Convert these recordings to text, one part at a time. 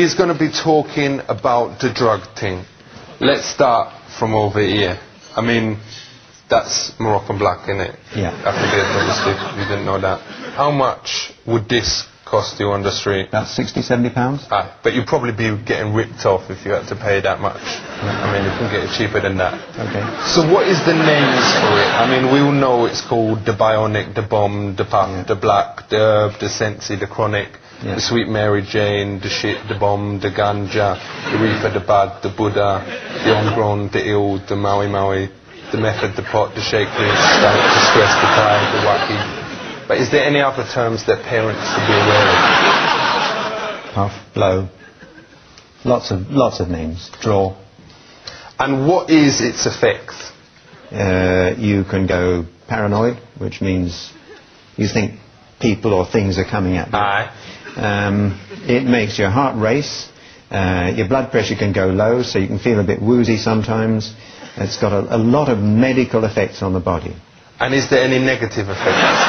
we're going to be talking about the drug thing. Let's start from over here. I mean, that's Moroccan black, isn't it? Yeah. Affidavit, obviously, you didn't know that. How much would this cost you on the street? About 60, 70 pounds. Aye, but you'd probably be getting ripped off if you had to pay that much. I mean, you can get it cheaper than that. Okay. So what is the names for it? I mean, we all know it's called the Bionic, the Bomb, the Puff, the Black, the Herb, the Sensi, the Chronic, the Sweet Mary Jane, the Shit, the Bomb, the Ganja, the Reefer, the Bad, the Buddha, the Homegrown, the Ill, the Maui Maui, the Method, the Pot, the Shake, the Stank, the Stress, the Tide, the Wacky. But is there any other terms that parents should be aware of? Puff, blow. Lots of names. Draw. And what is its effects? You can go paranoid, which means you think people or things are coming at you. Aye. It makes your heart race. Your blood pressure can go low, so you can feel a bit woozy sometimes. It's got a lot of medical effects on the body. And is there any negative effects?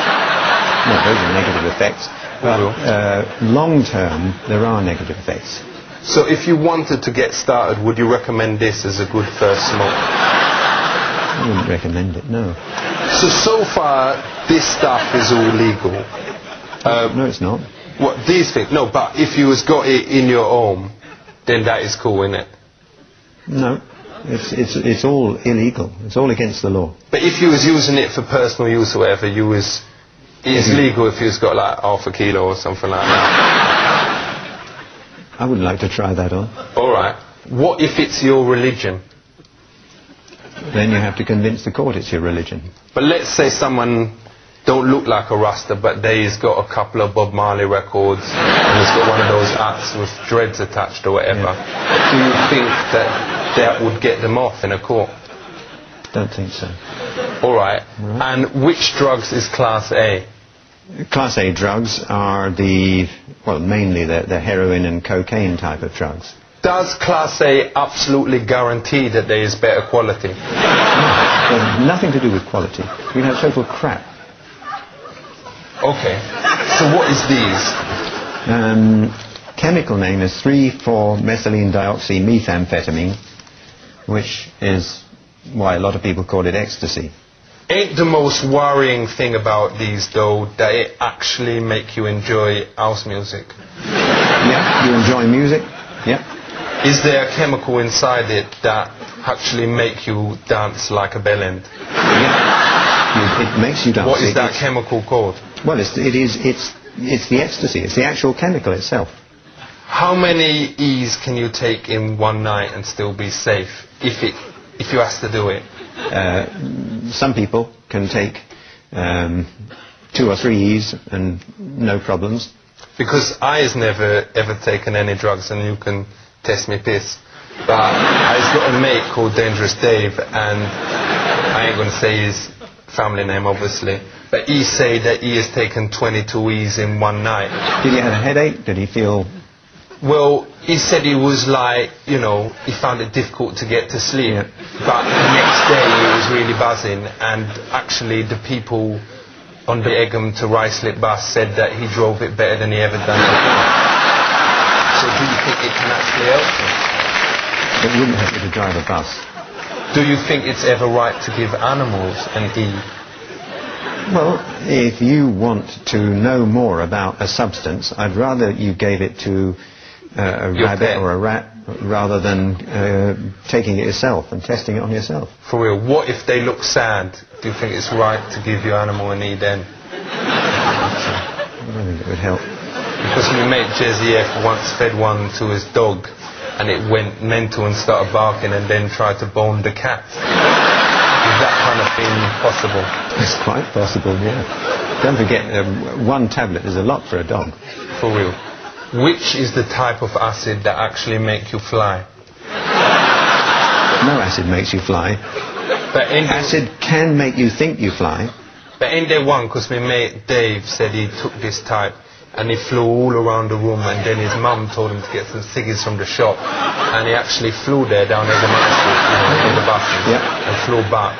No, those are negative effects. But long term, there are negative effects. So if you wanted to get started, would you recommend this as a good first smoke? I wouldn't recommend it, no. So far, this stuff is all legal. No, it's not. What, these things? No, but if you has got it in your home, then that is cool, isn't it? No, it's all illegal. It's all against the law. But if you was using it for personal use or whatever, it's legal if you've got like half a kilo or something like that. I wouldn't like to try that on. Alright. What if it's your religion? Then you have to convince the court it's your religion. But let's say someone don't look like a Rasta, but they's got a couple of Bob Marley records, and he's got one of those hats with dreads attached or whatever. Yeah. Do you think that would get them off in a court? Don't think so. Alright. And which drugs is Class A? Class A drugs are mainly the heroin and cocaine type of drugs. Does Class A absolutely guarantee that there is better quality? No, nothing to do with quality. We have so-called crap. Okay. So what is these? Chemical name is 3,4-methylene dioxymethamphetamine, which is why a lot of people call it ecstasy. Ain't the most worrying thing about these, though, that it actually make you enjoy house music? Yeah, you enjoy music? Yeah. Is there a chemical inside it that actually make you dance like a bellend? Yeah. It makes you dance. What is that chemical called? Well, it's the ecstasy. It's the actual chemical itself. How many E's can you take in one night and still be safe, if you ask to do it? Some people can take 2 or 3 E's and no problems. Because I has never ever taken any drugs, and you can test me piss. But I've got a mate called Dangerous Dave, and I ain't going to say his family name, obviously, but he say that he has taken 22 E's in one night. Did he have a headache? Did he feel... Well, he said he was like, he found it difficult to get to sleep. Yeah. But the next day he was really buzzing, and actually the people on the Egham to Ruislip bus said that he drove it better than he ever done before. So do you think it can actually help him? It wouldn't help you to drive a bus. Do you think it's ever right to give animals an E? Well, if you want to know more about a substance, I'd rather you gave it to a rabbit or a rat rather than taking it yourself and testing it on yourself. For real, what if they look sad? Do you think it's right to give your animal an E then? I don't think it would help. Because my mate Jezzy F once fed one to his dog, and it went mental and started barking and then tried to bone the cat. Is that kind of thing possible? It's quite possible, yeah. Don't forget, 1 tablet is a lot for a dog. For real. Which is the type of acid that actually make you fly? No acid makes you fly. But acid can make you think you fly. But ain't there one, because my mate Dave said he took this type and he flew all around the room, and then his mum told him to get some ciggies from the shop, and he actually flew there down Egham High Street, on the buses, and flew back,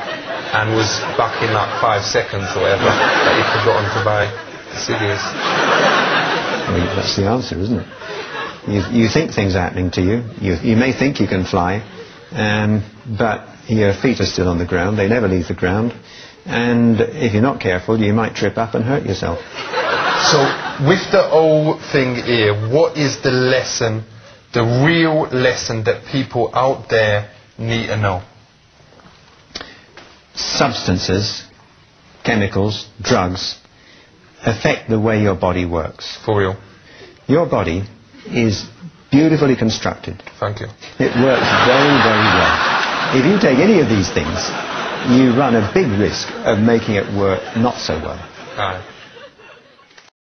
and was back in like 5 seconds or whatever, but he'd forgotten to buy ciggies. Well, that's the answer, isn't it? You think things are happening to you. You may think you can fly, but your feet are still on the ground. They never leave the ground. And if you're not careful, you might trip up and hurt yourself. So, with the whole thing here, what is the lesson, the real lesson that people out there need to know? Substances, chemicals, drugs, affect the way your body works. For real? Your body is beautifully constructed. Thank you. It works very, very well. If you take any of these things, you run a big risk of making it work not so well. Aye.